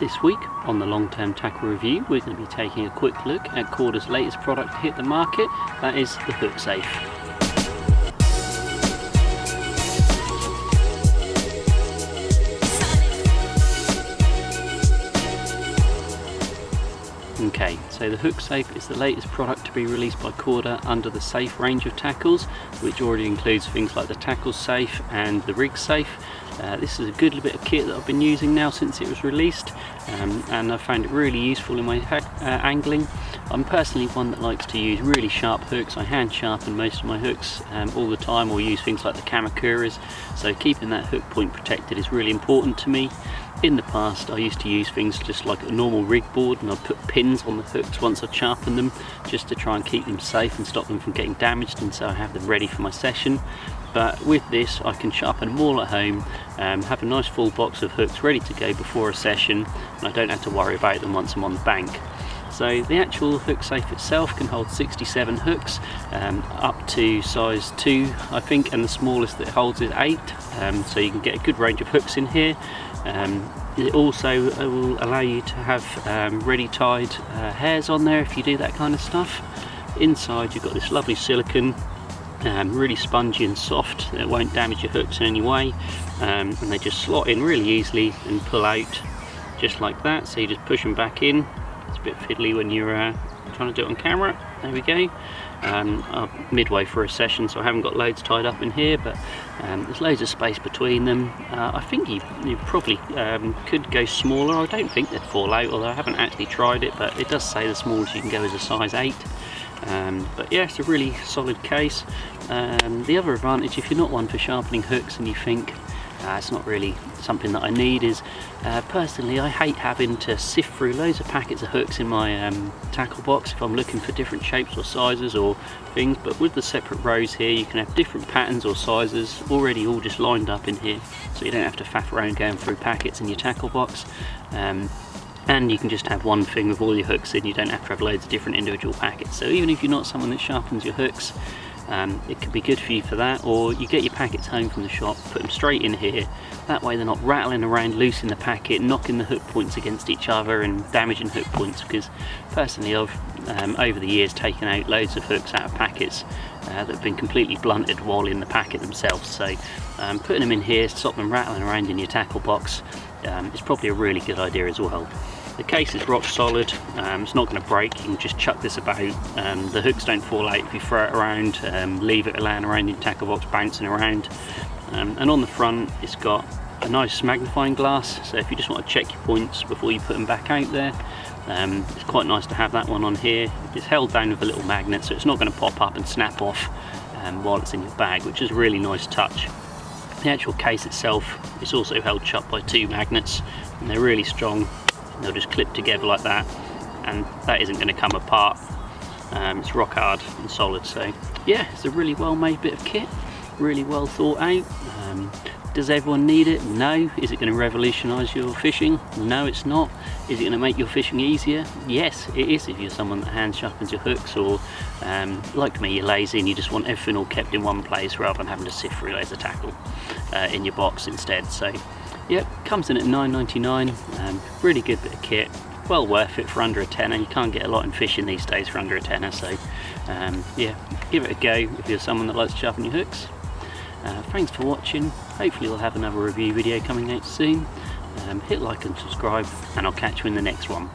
This week on the long-term tackle review, we're going to be taking a quick look at Korda's latest product to hit the market, that is the Hook Safe. Okay, so the Hook Safe is the latest product to be released by Korda under the Safe range of tackles, which already includes things like the Tackle Safe and the Rig Safe. This is a good bit of kit that I've been using now since it was released, and I found it really useful in my angling. I'm personally one that likes to use really sharp hooks. I hand sharpen most of my hooks all the time, or use things like the Kamakuras, so keeping that hook point protected is really important to me. In the past I used to use things just like a normal rig board, and I'd put pins on the hooks once I'd sharpened them, just to try and keep them safe and stop them from getting damaged, and so I have them ready for my session. But with this I can sharpen them all at home, have a nice full box of hooks ready to go before a session, and I don't have to worry about them once I'm on the bank. So the actual Hook Safe itself can hold 67 hooks, up to size 2 I think, and the smallest that it holds is 8, so you can get a good range of hooks in here. It also will allow you to have ready tied hairs on there if you do that kind of stuff. Inside you've got this lovely silicone, really spongy and soft, it won't damage your hooks in any way, and they just slot in really easily and pull out just like that, so you just push them back in. It's a bit fiddly when you're trying to do it on camera. There we go. I'm midway through a session, so I haven't got loads tied up in here, but there's loads of space between them. I think you probably could go smaller. I don't think they'd fall out, although I haven't actually tried it, but it does say the smallest you can go is a size 8. But yeah, it's a really solid case. The other advantage, if you're not one for sharpening hooks and you think it's not really something that I need, is personally I hate having to sift through loads of packets of hooks in my tackle box if I'm looking for different shapes or sizes or things. But with the separate rows here, you can have different patterns or sizes already all just lined up in here, so you don't have to faff around going through packets in your tackle box. And you can just have one thing with all your hooks in, you don't have to have loads of different individual packets. So even if you're not someone that sharpens your hooks, it could be good for you for that. Or you get your packets home from the shop, put them straight in here, that way they're not rattling around loose in the packet, knocking the hook points against each other and damaging hook points. Because personally I've over the years taken out loads of hooks out of packets that have been completely blunted while in the packet themselves, so putting them in here to stop them rattling around in your tackle box is probably a really good idea as well. The case is rock solid, it's not going to break, you can just chuck this about, the hooks don't fall out if you throw it around, leave it laying around in your tackle box bouncing around. And on the front it's got a nice magnifying glass, so if you just want to check your points before you put them back out there, it's quite nice to have that one on here. It's held down with a little magnet, so it's not going to pop up and snap off while it's in your bag, which is a really nice touch. The actual case itself is also held shut by 2 magnets, and they're really strong. They'll just clip together like that, and that isn't going to come apart. It's rock hard and solid, so yeah, it's a really well made bit of kit, really well thought out. Does everyone need it? No. Is it going to revolutionise your fishing? No, it's not. Is it going to make your fishing easier? Yes, it is, if you're someone that hand sharpens your hooks, or like me, you're lazy and you just want everything all kept in one place rather than having to sift through loads of tackle in your box instead. So yep, comes in at $9.99, really good bit of kit, well worth it for under a tenner. You can't get a lot in fishing these days for under a tenner, so yeah, give it a go if you're someone that likes to sharpen your hooks. Thanks for watching, hopefully we'll have another review video coming out soon. Hit like and subscribe, and I'll catch you in the next one.